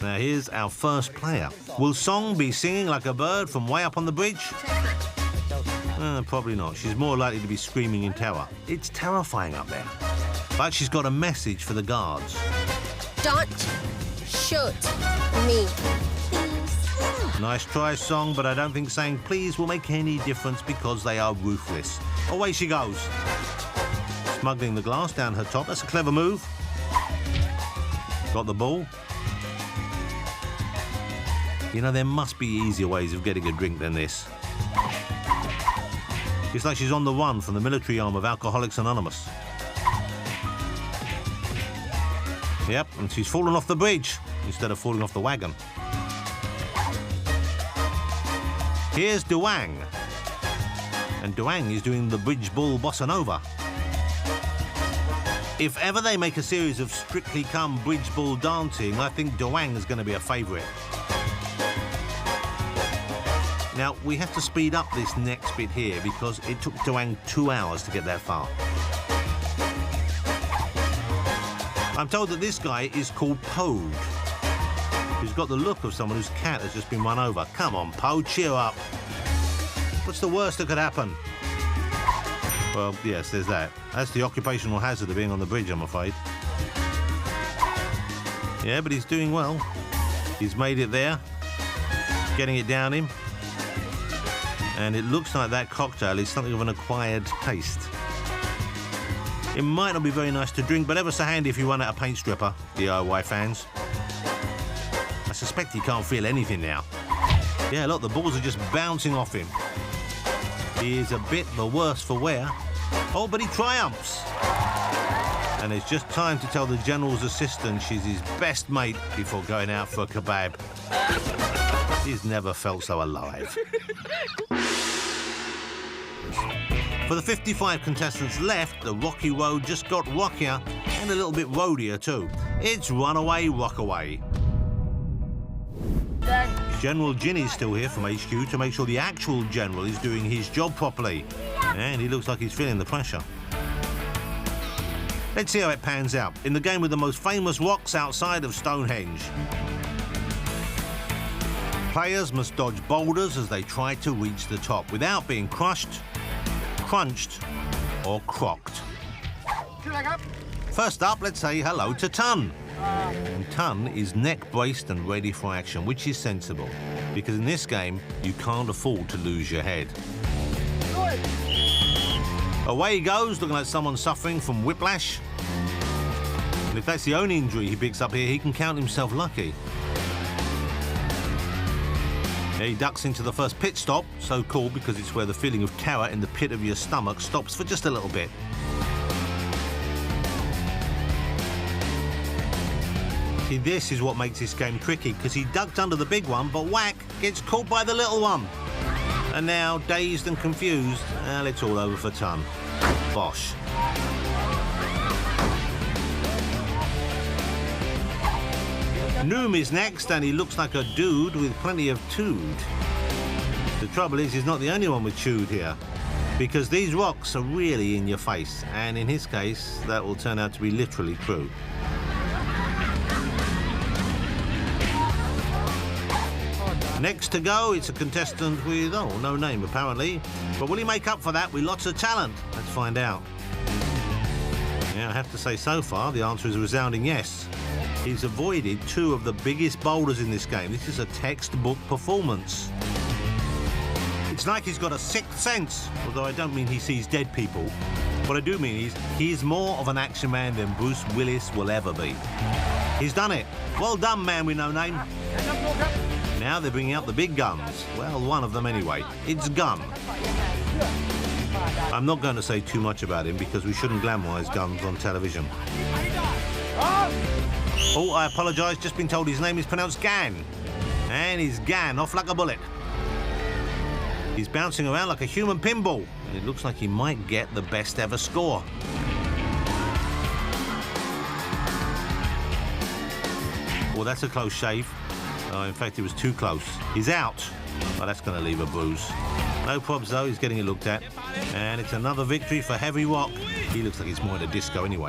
Now here's our first player. Will Song be singing like a bird from way up on the bridge? Probably not. She's more likely to be screaming in terror. It's terrifying up there. But she's got a message for the guards. Don't shoot me, please. Nice try, Song, but I don't think saying please will make any difference because they are ruthless. Away she goes. Smuggling the glass down her top. That's a clever move. Got the ball. You know, there must be easier ways of getting a drink than this. It's like she's on the run from the military arm of Alcoholics Anonymous. Yep, and she's fallen off the bridge instead of falling off the wagon. Here's Duang. And Duang is doing the bridge ball bossa nova. If ever they make a series of Strictly Come bridge ball dancing, I think Duang is going to be a favourite. Now, we have to speed up this next bit here because it took Duang 2 hours to get that far. I'm told that this guy is called Pode. He's got the look of someone whose cat has just been run over. Come on, Pode, cheer up. What's the worst that could happen? Well, yes, there's that. That's the occupational hazard of being on the bridge, I'm afraid. Yeah, but he's doing well. He's made it there. Getting it down him. And it looks like that cocktail is something of an acquired taste. It might not be very nice to drink, but ever so handy if you run out of paint stripper, DIY fans. I suspect he can't feel anything now. Yeah, look, the balls are just bouncing off him. He is a bit the worse for wear. Oh, but he triumphs. And it's just time to tell the General's assistant she's his best mate before going out for a kebab. He's never felt so alive. For the 55 contestants left, the rocky road just got rockier and a little bit roadier too. It's Runaway, Rockaway. General Ginny's still here from HQ to make sure the actual General is doing his job properly. And he looks like he's feeling the pressure. Let's see how it pans out in the game with the most famous rocks outside of Stonehenge. Players must dodge boulders as they try to reach the top without being crushed, crunched or crocked. First up, let's say hello to Tun. And Tun is neck braced and ready for action, which is sensible, because in this game, you can't afford to lose your head. Away he goes, looking like someone suffering from whiplash. And if that's the only injury he picks up here, he can count himself lucky. He ducks into the first pit stop, so called because it's where the feeling of terror in the pit of your stomach stops for just a little bit. See, this is what makes this game tricky, because he ducked under the big one, but whack, gets caught by the little one. And now, dazed and confused, well, it's all over for Tun. Bosh. Noom is next, and he looks like a dude with plenty of tood. The trouble is, he's not the only one with tood here, because these rocks are really in your face, and in his case, that will turn out to be literally true. Next to go, it's a contestant with, no name apparently, but will he make up for that with lots of talent? Let's find out. Yeah, I have to say so far, the answer is a resounding yes. He's avoided 2 of the biggest boulders in this game. This is a textbook performance. It's like he's got a sixth sense, although I don't mean he sees dead people. What I do mean is he's more of an action man than Bruce Willis will ever be. He's done it. Well done, man with no name. Now they're bringing out the big guns. Well, one of them anyway. It's Gun. I'm not going to say too much about him because we shouldn't glamorise guns on television. Oh, I apologise, just been told his name is pronounced Gan. And he's Gan off like a bullet. He's bouncing around like a human pinball, and it looks like he might get the best ever score. Well, that's a close shave. In fact, it was too close. He's out. Well, that's going to leave a bruise. No probs, though. He's getting it looked at. And it's another victory for Heavy Rock. He looks like he's more at a disco anyway.